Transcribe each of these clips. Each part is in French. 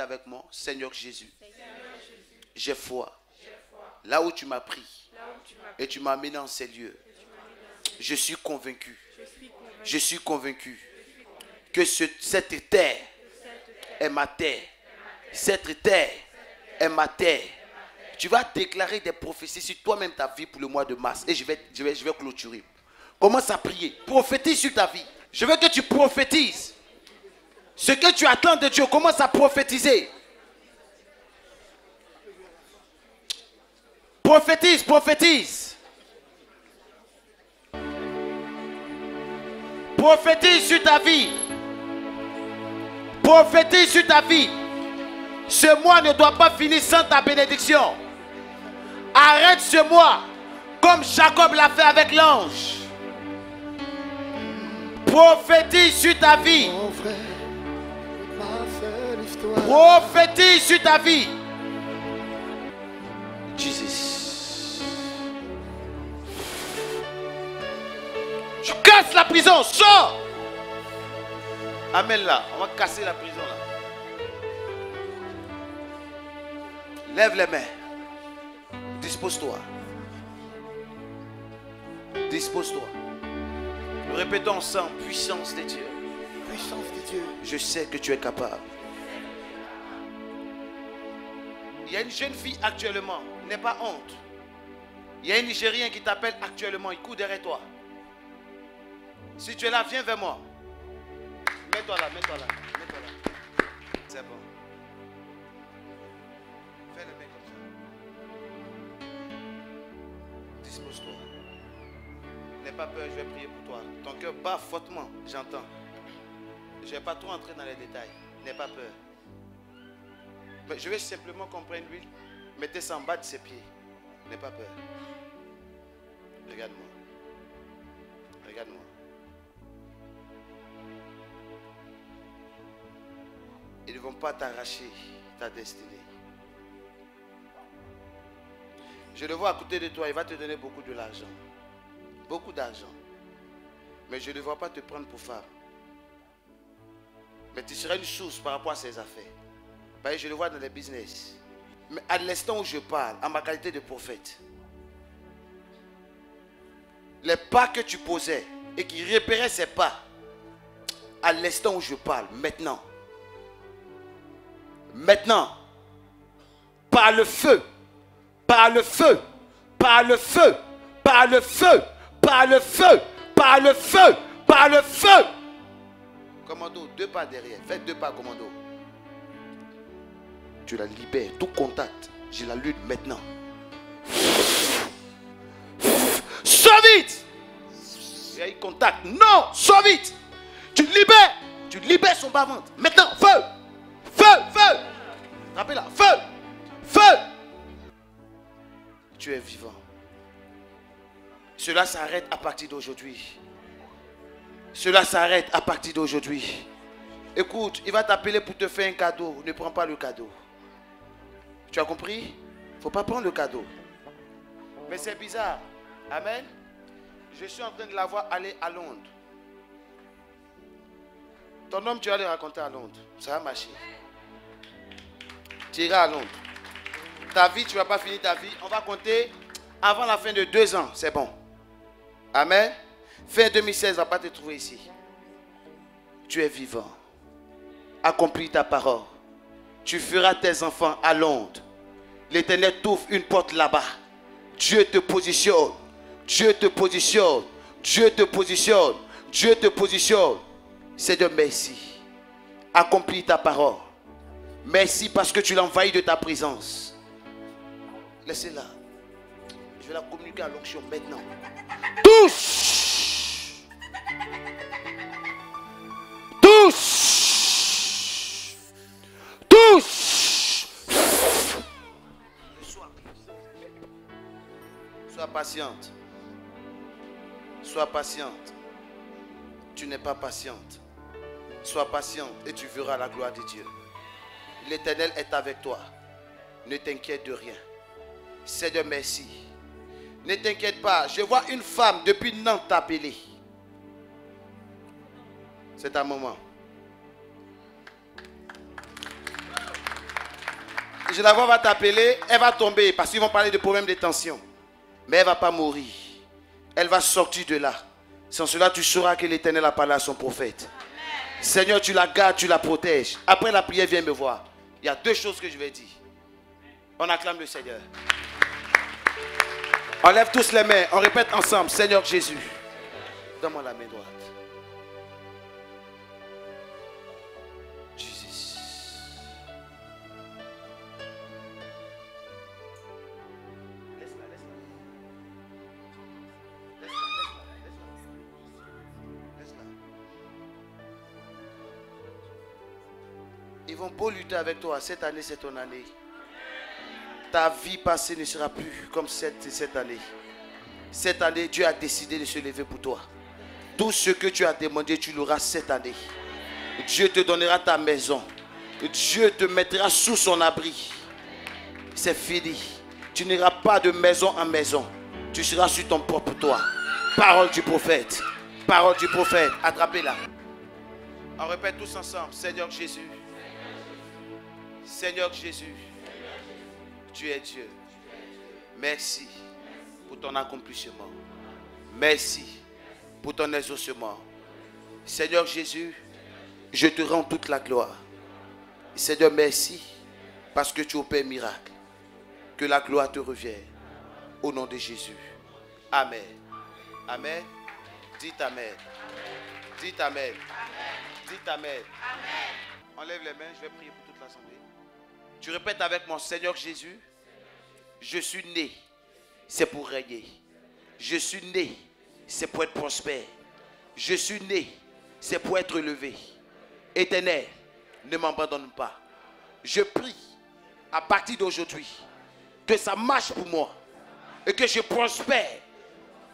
avec moi. Seigneur Jésus, j'ai foi. Là où tu m'as pris et tu m'as amené en ces lieux, je suis convaincu. Je suis convaincu que cette terre est ma terre. Cette terre est ma terre. Tu vas déclarer des prophéties sur toi-même ta vie pour le mois de mars. Et je vais clôturer. Commence à prier. Prophétise sur ta vie. Je veux que tu prophétises. Ce que tu attends de Dieu, commence à prophétiser. Prophétise, prophétise. Prophétise sur ta vie. Prophétise sur ta vie. Ce mois ne doit pas finir sans ta bénédiction. Arrête ce mois comme Jacob l'a fait avec l'ange. Prophétise sur ta vie. Prophétise sur ta vie. Jesus. Je casse la prison. Sors. Amène-la. On va casser la prison là. Lève les mains. Dispose-toi. Dispose-toi. Répétons ensemble. Puissance de Dieu. Puissance de Dieu. Je sais que tu es capable. Il y a une jeune fille actuellement. N'aie pas honte. Il y a un Nigérien qui t'appelle actuellement. Il court derrière toi. Si tu es là, viens vers moi. Mets-toi là, mets-toi là. Mets-toi là. C'est bon. Fais le mec comme ça. Dispose-toi. N'aie pas peur, je vais prier pour toi. Ton cœur bat fortement, j'entends. Je ne vais pas trop entrer dans les détails. N'aie pas peur. Mais je vais simplement comprendre l'huile. Mettez ça en bas de ses pieds. N'aie pas peur. Regarde-moi. Regarde-moi. Ils ne vont pas t'arracher ta destinée. Je le vois à côté de toi, il va te donner beaucoup de l'argent. Beaucoup d'argent. Mais je ne vois pas te prendre pour femme. Mais tu seras une source par rapport à ses affaires. Parce que je le vois dans les business. Mais à l'instant où je parle, en ma qualité de prophète, les pas que tu posais et qui repéraient ces pas, à l'instant où je parle, maintenant, par le feu, par le feu, par le feu, par le feu, par le feu, par le feu, par le feu. Commando, 2 pas derrière. Faites 2 pas, commando. Tu la libères, tout contact. Je la lutte maintenant. Sors vite. Il y a eu contact. Non, sors vite. Tu libères. Tu libères son bas-ventre. Maintenant, feu. Feu, feu. Rappelez-la, feu. Feu. Tu es vivant. Cela s'arrête à partir d'aujourd'hui. Cela s'arrête à partir d'aujourd'hui. Écoute, il va t'appeler pour te faire un cadeau. Ne prends pas le cadeau. Tu as compris? Il ne faut pas prendre le cadeau. Mais c'est bizarre. Amen. Je suis en train de la voir aller à Londres. Ton homme, tu vas le raconter à Londres. Ça va marcher. Tu iras à Londres. Ta vie, tu ne vas pas finir ta vie. On va compter avant la fin de 2 ans. C'est bon. Amen. Fin 2016, on ne va pas te trouver ici. Tu es vivant. Accomplis ta parole. Tu feras tes enfants à Londres. L'Éternel t'ouvre une porte là-bas. Dieu te positionne. Dieu te positionne. Dieu te positionne. Dieu te positionne. Seigneur, merci. Accomplis ta parole. Merci parce que tu l'as envahi de ta présence. Laissez-la. Je vais la communiquer à l'onction maintenant. Touche. Touche. Touche. Sois patiente. Sois patiente. Tu n'es pas patiente. Sois patiente et tu verras la gloire de Dieu. L'Éternel est avec toi. Ne t'inquiète de rien. Seigneur, merci. Ne t'inquiète pas. Je vois une femme depuis Nantes t'appeler. C'est un moment. Je la vois, va t'appeler, elle va tomber parce qu'ils vont parler de problèmes de tension. Mais elle ne va pas mourir. Elle va sortir de là. Sans cela, tu sauras que l'Éternel a parlé à son prophète. Amen. Seigneur, tu la gardes, tu la protèges. Après la prière, viens me voir. Il y a deux choses que je vais dire. On acclame le Seigneur. On lève tous les mains. On répète ensemble. Seigneur Jésus. Donne-moi la main droite. Jésus. Laisse-la, laisse-la. Laisse-la. Ils vont beau lutter avec toi. Cette année, c'est ton année. Ta vie passée ne sera plus comme cette année. Cette année, Dieu a décidé de se lever pour toi. Tout ce que tu as demandé, tu l'auras cette année. Dieu te donnera ta maison. Dieu te mettra sous son abri. C'est fini. Tu n'iras pas de maison en maison. Tu seras sur ton propre toit. Parole du prophète. Parole du prophète. Attrapez-la. On répète tous ensemble. Seigneur Jésus. Seigneur Jésus. Tu es Dieu. Merci pour ton accomplissement. Merci pour ton exaucement. Seigneur Jésus, je te rends toute la gloire. Seigneur, merci parce que tu opères miracle. Que la gloire te revienne. Au nom de Jésus. Amen. Amen. Dites Amen. Dites Amen. Dites Amen. On lève les mains, je vais prier pour toute l'assemblée. Tu répètes avec moi, Seigneur Jésus, je suis né, c'est pour régner. Je suis né, c'est pour être prospère. Je suis né, c'est pour être élevé. Éternel, ne m'abandonne pas. Je prie, à partir d'aujourd'hui, que ça marche pour moi. Et que je prospère,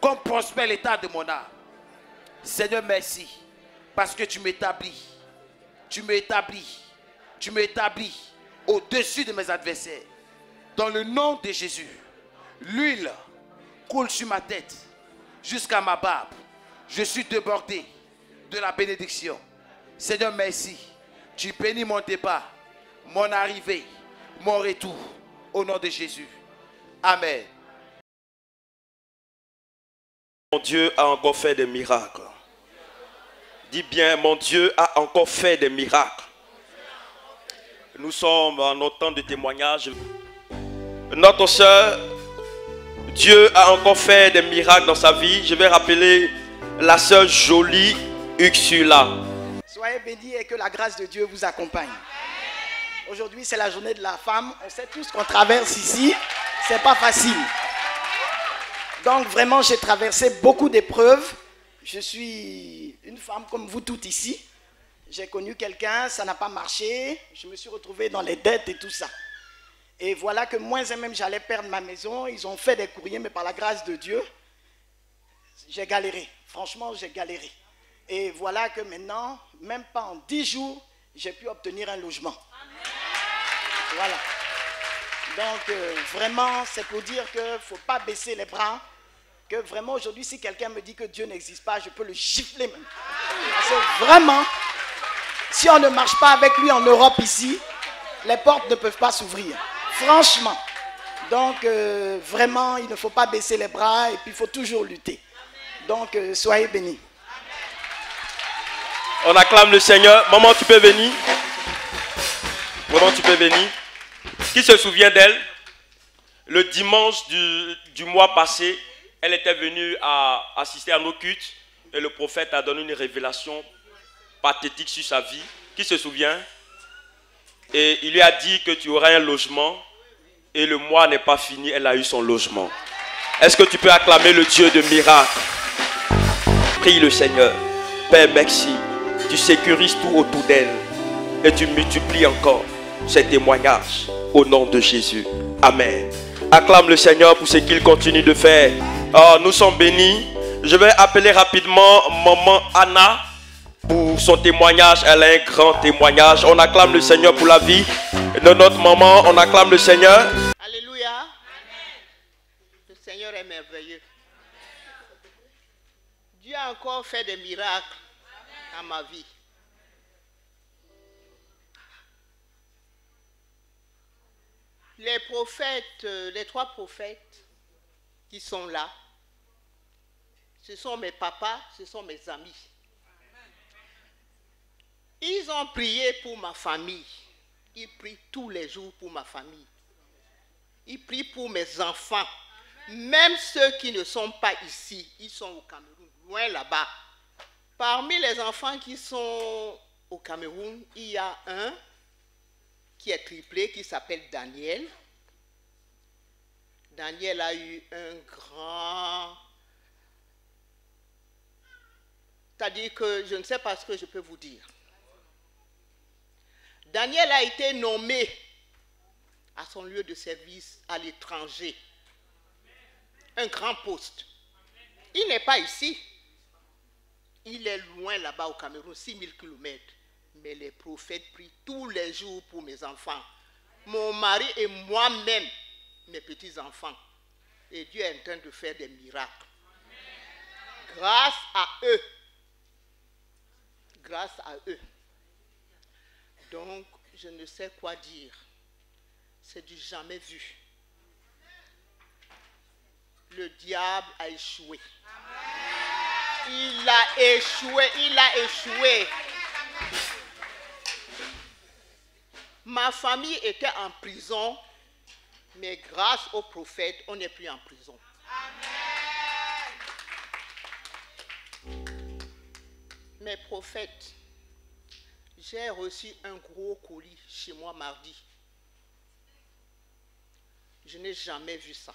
comme prospère l'état de mon âme. Seigneur, merci, parce que tu m'établis. Tu m'établis. Tu m'établis au-dessus de mes adversaires. Dans le nom de Jésus, l'huile coule sur ma tête jusqu'à ma barbe. Je suis débordé de la bénédiction. Seigneur, merci. Tu bénis mon départ, mon arrivée, mon retour. Au nom de Jésus. Amen. Mon Dieu a encore fait des miracles. Dis bien, mon Dieu a encore fait des miracles. Nous sommes en notre temps de témoignage. Notre soeur, Dieu a encore fait des miracles dans sa vie. Je vais rappeler la soeur Jolie Ursula. Soyez bénis et que la grâce de Dieu vous accompagne. Aujourd'hui, c'est la journée de la femme. On sait tous qu'on traverse ici. C'est pas facile. Donc vraiment, j'ai traversé beaucoup d'épreuves. Je suis une femme comme vous toutes ici. J'ai connu quelqu'un, ça n'a pas marché. Je me suis retrouvé dans les dettes et tout ça. Et voilà que moins et même j'allais perdre ma maison. Ils ont fait des courriers, mais par la grâce de Dieu, j'ai galéré. Franchement, j'ai galéré. Et voilà que maintenant, même pas en 10 jours, j'ai pu obtenir un logement. Voilà. Donc, vraiment, c'est pour dire qu'il ne faut pas baisser les bras. Que vraiment, aujourd'hui, si quelqu'un me dit que Dieu n'existe pas, je peux le gifler même. Parce que vraiment, si on ne marche pas avec lui en Europe ici, les portes ne peuvent pas s'ouvrir. Franchement. Donc, vraiment, il ne faut pas baisser les bras et puis il faut toujours lutter. Donc, soyez bénis. On acclame le Seigneur. Maman, tu peux venir. Maman, tu peux venir. Qui se souvient d'elle? Le dimanche du mois passé, elle était venue assister à nos cultes et le prophète a donné une révélation pathétique sur sa vie. Qui se souvient? Et il lui a dit que tu auras un logement et le mois n'est pas fini, elle a eu son logement. Est-ce que tu peux acclamer le Dieu de miracles? Prie le Seigneur. Père, merci. Tu sécurises tout autour d'elle et tu multiplies encore ces témoignages au nom de Jésus. Amen. Acclame le Seigneur pour ce qu'il continue de faire. Oh, nous sommes bénis. Je vais appeler rapidement maman Anna pour son témoignage. Elle a un grand témoignage. On acclame le Seigneur pour la vie de notre maman. On acclame le Seigneur. Alléluia. Amen. Le Seigneur est merveilleux. Dieu a encore fait des miracles dans ma vie. Les prophètes, les 3 prophètes qui sont là, ce sont mes papas, ce sont mes amis. Ils ont prié pour ma famille. Ils prient tous les jours pour ma famille. Ils prient pour mes enfants. Même ceux qui ne sont pas ici, ils sont au Cameroun, loin là-bas. Parmi les enfants qui sont au Cameroun, il y a un qui est triplé, qui s'appelle Daniel. Daniel a eu un grand... C'est-à-dire que je ne sais pas ce que je peux vous dire. Daniel a été nommé à son lieu de service à l'étranger. Un grand poste. Il n'est pas ici. Il est loin là-bas au Cameroun, 6000 km. Mais les prophètes prient tous les jours pour mes enfants. Mon mari et moi-même, mes petits-enfants. Et Dieu est en train de faire des miracles. Grâce à eux. Grâce à eux. Donc, je ne sais quoi dire. C'est du jamais vu. Le diable a échoué. Il a échoué, il a échoué. Ma famille était en prison, mais grâce au prophète, on n'est plus en prison. Mes prophètes, j'ai reçu un gros colis chez moi mardi. Je n'ai jamais vu ça.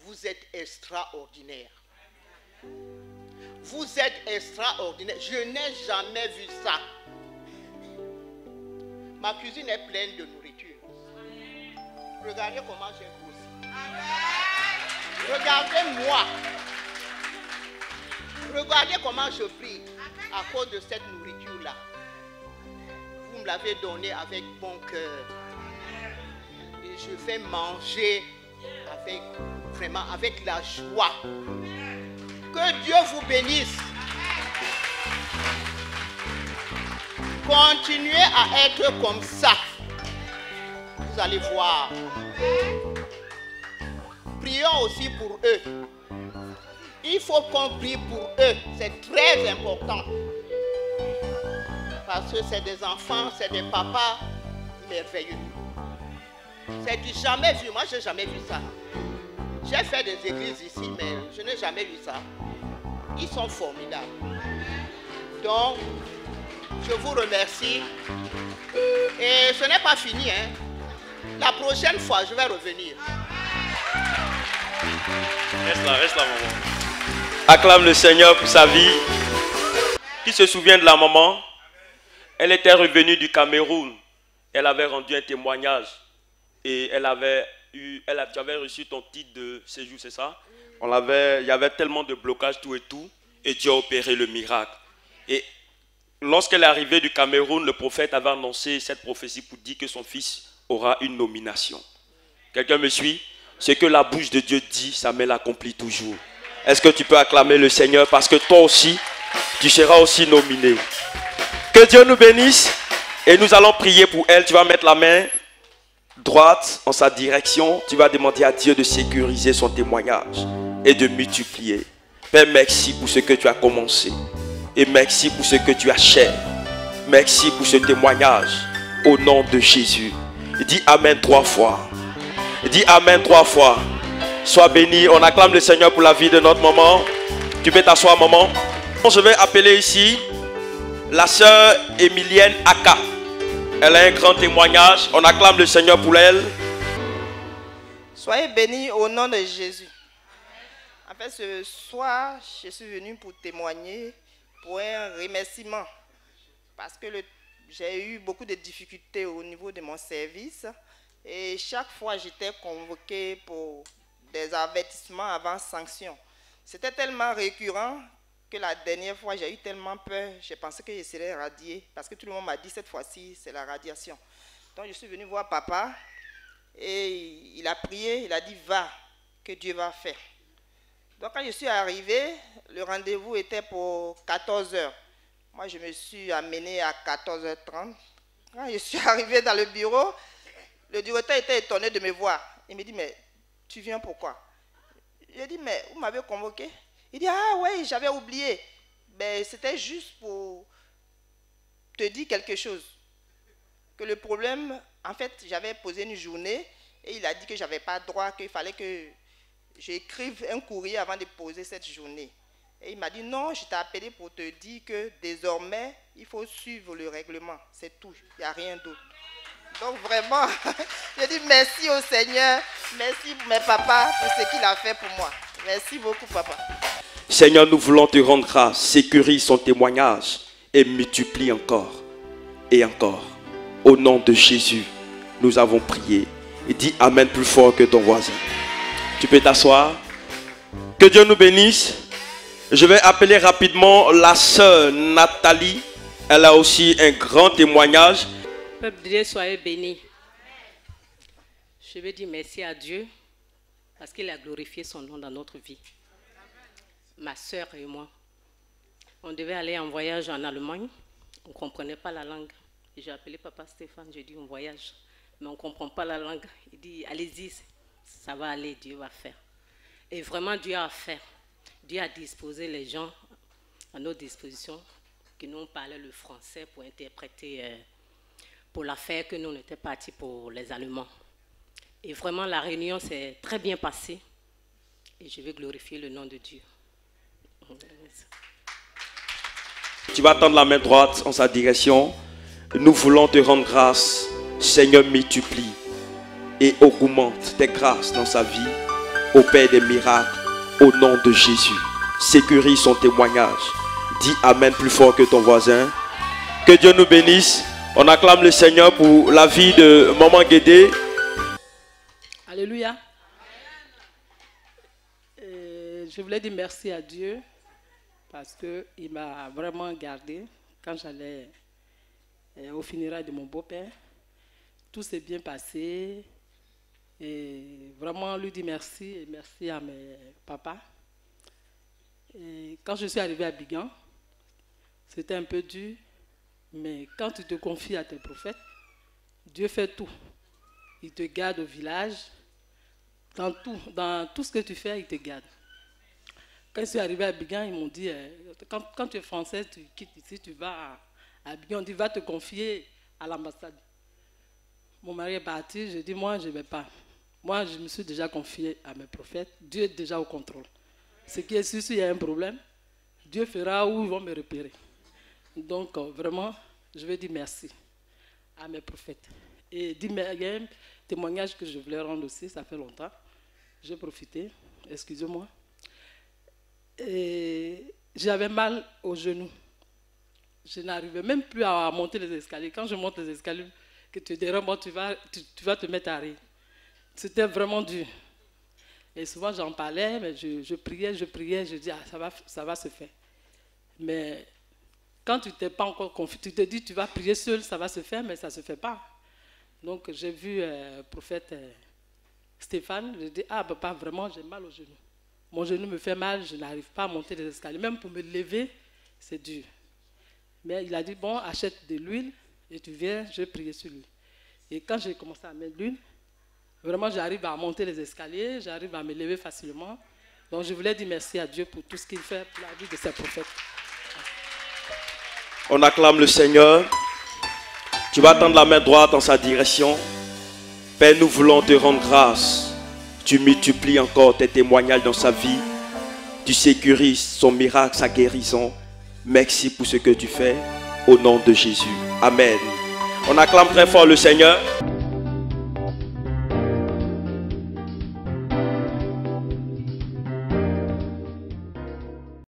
Vous êtes extraordinaire. Vous êtes extraordinaire. Je n'ai jamais vu ça. Ma cuisine est pleine de nourriture. Regardez comment j'ai grossi. Regardez-moi. Regardez comment je prie à cause de cette nourriture-là. Vous me l'avez donnée avec bon cœur. Et je vais manger avec, vraiment avec la joie. Que Dieu vous bénisse. Continuez à être comme ça. Vous allez voir. Prions aussi pour eux. Il faut qu'on prie pour eux. C'est très important. Parce que c'est des enfants, c'est des papas merveilleux. C'est du jamais vu. Moi, je n'ai jamais vu ça. J'ai fait des églises ici, mais je n'ai jamais vu ça. Ils sont formidables. Donc, je vous remercie. Et ce n'est pas fini, hein. La prochaine fois, je vais revenir. Reste là, maman. Acclame le Seigneur pour sa vie. Qui se souvient de la maman? Elle était revenue du Cameroun. Elle avait rendu un témoignage. Et tu avais reçu ton titre de séjour, c'est ça? Il y avait tellement de blocages, tout et tout. Et Dieu a opéré le miracle. Et lorsqu'elle est arrivée du Cameroun, le prophète avait annoncé cette prophétie pour dire que son fils aura une nomination. Quelqu'un me suit? Ce que la bouche de Dieu dit, sa main l'accomplit toujours. Est-ce que tu peux acclamer le Seigneur? Parce que toi aussi, tu seras aussi nominé. Que Dieu nous bénisse. Et nous allons prier pour elle. Tu vas mettre la main droite en sa direction. Tu vas demander à Dieu de sécuriser son témoignage et de multiplier. Père, merci pour ce que tu as commencé. Et merci pour ce que tu achèves. Merci pour ce témoignage. Au nom de Jésus. Dis Amen 3 fois. Dis Amen 3 fois. Sois béni. On acclame le Seigneur pour la vie de notre maman. Tu peux t'asseoir, maman. Je vais appeler ici la sœur Emilienne Aka. Elle a un grand témoignage. On acclame le Seigneur pour elle. Soyez bénis au nom de Jésus. En fait, ce soir, je suis venue pour témoigner, pour un remerciement. Parce que j'ai eu beaucoup de difficultés au niveau de mon service. Et chaque fois, j'étais convoquée pour des avertissements avant sanction. C'était tellement récurrent que la dernière fois, j'ai eu tellement peur. Je pensais que je serais radiée. Parce que tout le monde m'a dit, cette fois-ci, c'est la radiation. Donc, je suis venue voir papa. Et il a prié, il a dit, va, que Dieu va faire. Donc, quand je suis arrivée, le rendez-vous était pour 14h. Moi, je me suis amenée à 14h30. Quand je suis arrivée dans le bureau, Le directeur était étonné de me voir. Il me dit, mais tu viens pourquoi? J'ai dit, mais vous m'avez convoqué? Il dit, ah oui, j'avais oublié. Ben, c'était juste pour te dire quelque chose. Que le problème, en fait, j'avais posé une journée et il a dit que je n'avais pas droit, qu'il fallait que j'écrive un courrier avant de poser cette journée. Et il m'a dit, non, je t'ai appelé pour te dire que désormais, il faut suivre le règlement. C'est tout, il n'y a rien d'autre. Donc vraiment, je dis merci au Seigneur, merci pour mes papas, pour ce qu'il a fait pour moi. Merci beaucoup, papa. Seigneur, nous voulons te rendre grâce, sécurise son témoignage et multiplie encore et encore. Au nom de Jésus, nous avons prié. Et dis Amen plus fort que ton voisin. Tu peux t'asseoir. Que Dieu nous bénisse. Je vais appeler rapidement la sœur Nathalie. Elle a aussi un grand témoignage. Peuple de Dieu, soyez bénis. Je veux dire merci à Dieu parce qu'il a glorifié son nom dans notre vie. Ma sœur et moi, on devait aller en voyage en Allemagne. On ne comprenait pas la langue. J'ai appelé papa Stéphane, j'ai dit on voyage, mais on ne comprend pas la langue. Il dit allez-y, ça va aller, Dieu va faire. Et vraiment Dieu a fait. Dieu a disposé les gens à notre disposition qui nous parlaient le français pour interpréter pour l'affaire que nous on était partis pour les Allemands. Et vraiment la réunion s'est très bien passée et je vais glorifier le nom de Dieu. Tu vas tendre la main droite en sa direction. Nous voulons te rendre grâce. Seigneur, multiplie et augmente tes grâces dans sa vie. Opère des miracles au nom de Jésus. Sécurise son témoignage. Dis Amen plus fort que ton voisin. Que Dieu nous bénisse. On acclame le Seigneur pour la vie de Maman Guédé. Alléluia. Je voulais dire merci à Dieu parce qu'il m'a vraiment gardé quand j'allais au funérailles de mon beau-père. Tout s'est bien passé. Et vraiment lui dire merci et merci à mes papas. Et quand je suis arrivée à Bigan, c'était un peu dur. Mais quand tu te confies à tes prophètes, Dieu fait tout. Il te garde au village. Dans tout ce que tu fais, il te garde. Quand je suis arrivée à Bigan, ils m'ont dit, quand tu es français, tu quittes ici, tu vas à Bigan, on dit, va te confier à l'ambassade. Mon mari est parti, je dis, moi, je ne vais pas. Moi, je me suis déjà confié à mes prophètes. Dieu est déjà au contrôle. Ce qui est sûr, s'il y a un problème, Dieu fera où ils vont me repérer. Donc, vraiment, je vais dire merci à mes prophètes. Et il y a un témoignage que je voulais rendre aussi, ça fait longtemps. J'ai profité, excusez-moi. Et j'avais mal au genou. Je n'arrivais même plus à monter les escaliers. Quand je monte les escaliers, que tu dirais, bon, tu vas te mettre à rire. C'était vraiment dur. Et souvent, j'en parlais, mais je priais, je dis, ah, ça va se faire. Mais quand tu n'es pas encore confiant, tu te dis, tu vas prier seul, ça va se faire, mais ça ne se fait pas. Donc, j'ai vu le prophète Stéphane, je dis, ah, papa, vraiment, j'ai mal au genou. Mon genou me fait mal, je n'arrive pas à monter les escaliers. Même pour me lever, c'est dur. Mais il a dit, bon, achète de l'huile et tu viens, je vais prier sur lui. Et quand j'ai commencé à mettre l'huile, vraiment, j'arrive à monter les escaliers, j'arrive à me lever facilement. Donc, je voulais dire merci à Dieu pour tout ce qu'il fait pour la vie de ses prophètes. On acclame le Seigneur. Tu vas tendre la main droite en sa direction. Père, nous voulons te rendre grâce. Tu multiplies encore tes témoignages dans sa vie. Tu sécurises son miracle, sa guérison. Merci pour ce que tu fais. Au nom de Jésus. Amen. On acclame très fort le Seigneur.